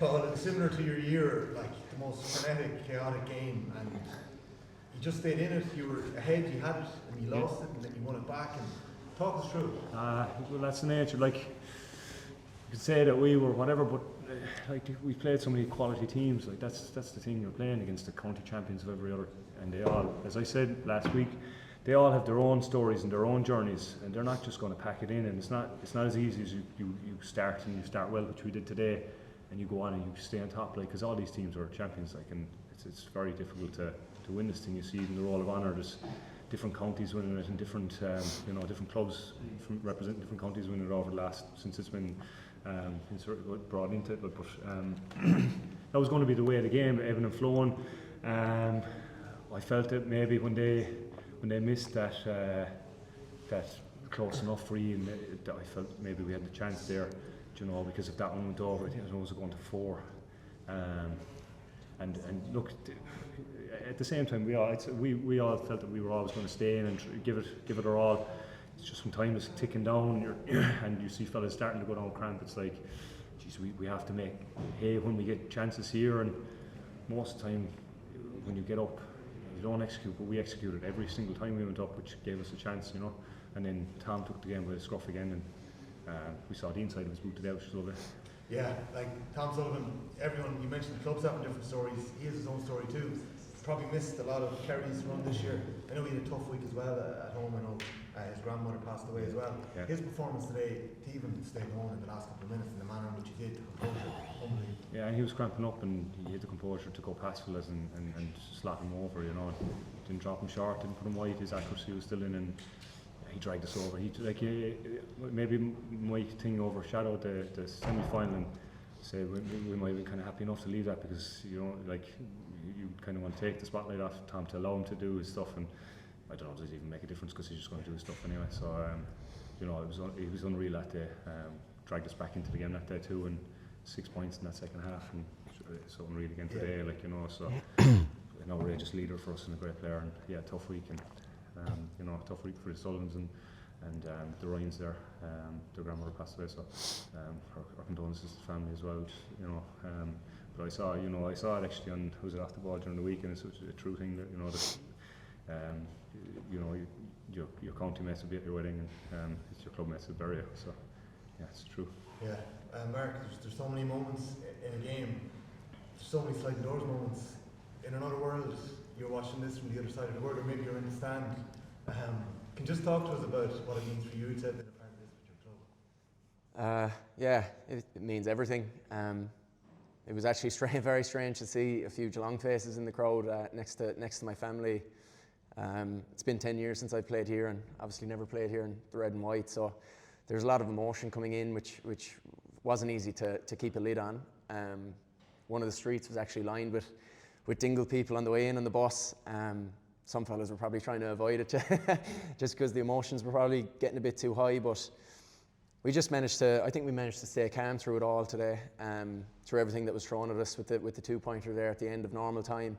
Paul, it's similar to your year, like the most frenetic, chaotic game, and you just stayed in it. You were ahead, you had it, and you lost it, and then you won it back. And talk us through it. Well, that's the nature. Like, you could say that we were whatever, but like we played so many quality teams. Like that's the thing. You're playing against the county champions of every other, and they all, as I said last week, they all have their own stories and their own journeys, and they're not just going to pack it in. And it's not as easy as you start and you start well, which we did today, and you go on and you stay on top. Like, because all these teams are champions. Like, and it's very difficult to win this thing. You see it in the Roll of Honour. There's different counties winning it, and different different clubs representing different counties winning it over the last, since it's been brought into it. But that was going to be the way of the game, ebbing and flowing. I felt that maybe when they missed that close enough free, and I felt maybe we had the chance there, because if that one went over, I think it was going to 4. And look, at the same time, we all felt that we were always going to stay in and give it our all. It's just when time is ticking down, and you see fellas starting to go down cramp. It's like, geez, we have to make hay when we get chances here. And most of the time, when you get up, you don't execute, but we executed every single time we went up, which gave us a chance, And then Tom took the game with a scruff again, and we saw the inside of his boot today, which was lovely. Yeah, like Tom Sullivan, everyone, you mentioned the clubs having different stories. He has his own story too. Probably missed a lot of Kerry's run this year. I know he had a tough week as well at home. I know his grandmother passed away as well. Yeah. His performance today, to even stay on in the last couple of minutes, in the manner in which he did, to composure, unbelievable. Yeah, and he was cramping up, and he had the composure to go past fellas and slap him over, Didn't drop him short, didn't put him wide, his accuracy was still in, and he dragged us over. Maybe my thing overshadowed the semi-final, and say we might have been kind of happy enough to leave that, because you kind of want to take the spotlight off Tom to allow him to do his stuff, and I don't know, does it even make a difference, because he's just going to do his stuff anyway. So it was unreal that day. Dragged us back into the game that day too, and 6 points in that second half, and so unreal again today. So an outrageous leader for us and a great player, and tough week, and tough week for the Sullivans and the Ryans there. Their grandmother passed away, so our condolences to the family as well. But I saw it actually on Who's It Off the Ball during the week, and it's a true thing that your county mates will be at your wedding, and it's your club mates will bury you. So yeah, it's true. Yeah, Mark, there's so many moments in a game. There's so many sliding doors moments. In another world, you're watching this from the other side of the world, or maybe you're in the stand. Can you just talk to us about what it means for you to have been a part of this with your club? It means everything. It was actually very strange to see a few Geelong faces in the crowd next to my family. It's been 10 years since I played here, and obviously never played here in the red and white, so there's a lot of emotion coming in, which wasn't easy to keep a lid on. One of the streets was actually lined with Dingle people on the way in on the bus. Some fellas were probably trying to avoid it just because the emotions were probably getting a bit too high, but I think we managed to stay calm through it all today, through everything that was thrown at us with the 2-pointer there at the end of normal time.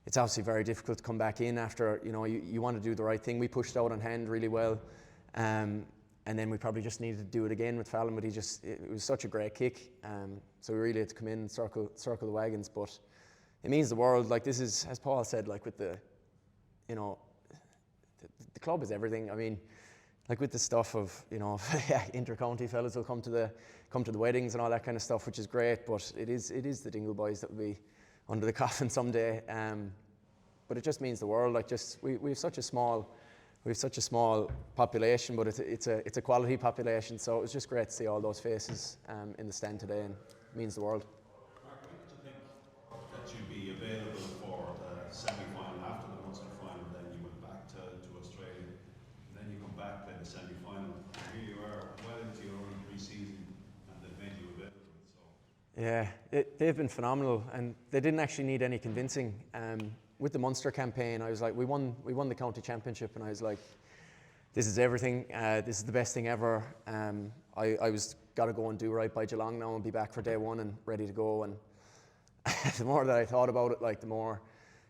It's obviously very difficult to come back in after, you want to do the right thing. We pushed out on hand really well, and then we probably just needed to do it again with Fallon, but it was such a great kick, so we really had to come in and circle the wagons. But it means the world. Like, this is, as Paul said, like with the club is everything. I mean, like with the stuff of inter-county fellas will come to the weddings and all that kind of stuff, which is great. But it is the Dingle boys that will be under the coffin someday. But it just means the world. Like, we have such a small population, but it's a quality population. So it was just great to see all those faces in the stand today, and it means the world. Mark, when did you think that you'd be available for the semi-final after the Munster final? Then you went back to Australia, and then you come back, play the semi-final. Here you are, well into your own pre-season, and they've made you available. So yeah, they've been phenomenal, and they didn't actually need any convincing. With the Munster campaign, I was like, we won the county championship, and I was like, this is everything. This is the best thing ever. I was got to go and do right by Geelong now and be back for day one and ready to go. And the more that I thought about it, like the more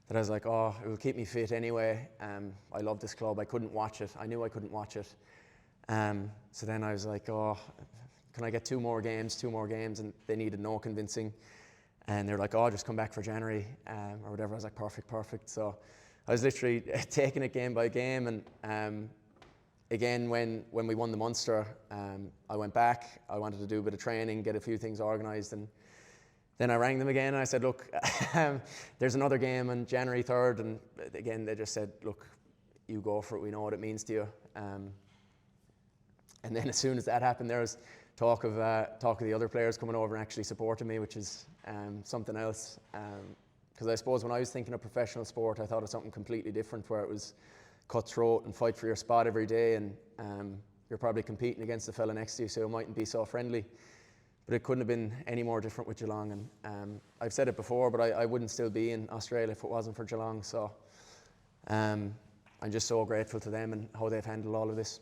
that I was like, oh, it will keep me fit anyway. I love this club. I couldn't watch it. I knew I couldn't watch it. So then I was like, oh, can I get 2 more games? And they needed no convincing. And they're like, oh, just come back for January or whatever. I was like, perfect. So I was literally taking it game by game. And again, when we won the Munster, I went back. I wanted to do a bit of training, get a few things organised. And then I rang them again and I said, look, there's another game on January 3rd. And again, they just said, look, you go for it. We know what it means to you. And then as soon as that happened, there was talk of the other players coming over and actually supporting me, which is something else. Because I suppose when I was thinking of professional sport, I thought of something completely different, where it was cutthroat and fight for your spot every day, and you're probably competing against the fella next to you, so it mightn't be so friendly. But it couldn't have been any more different with Geelong. And I've said it before, but I wouldn't still be in Australia if it wasn't for Geelong. So I'm just so grateful to them and how they've handled all of this.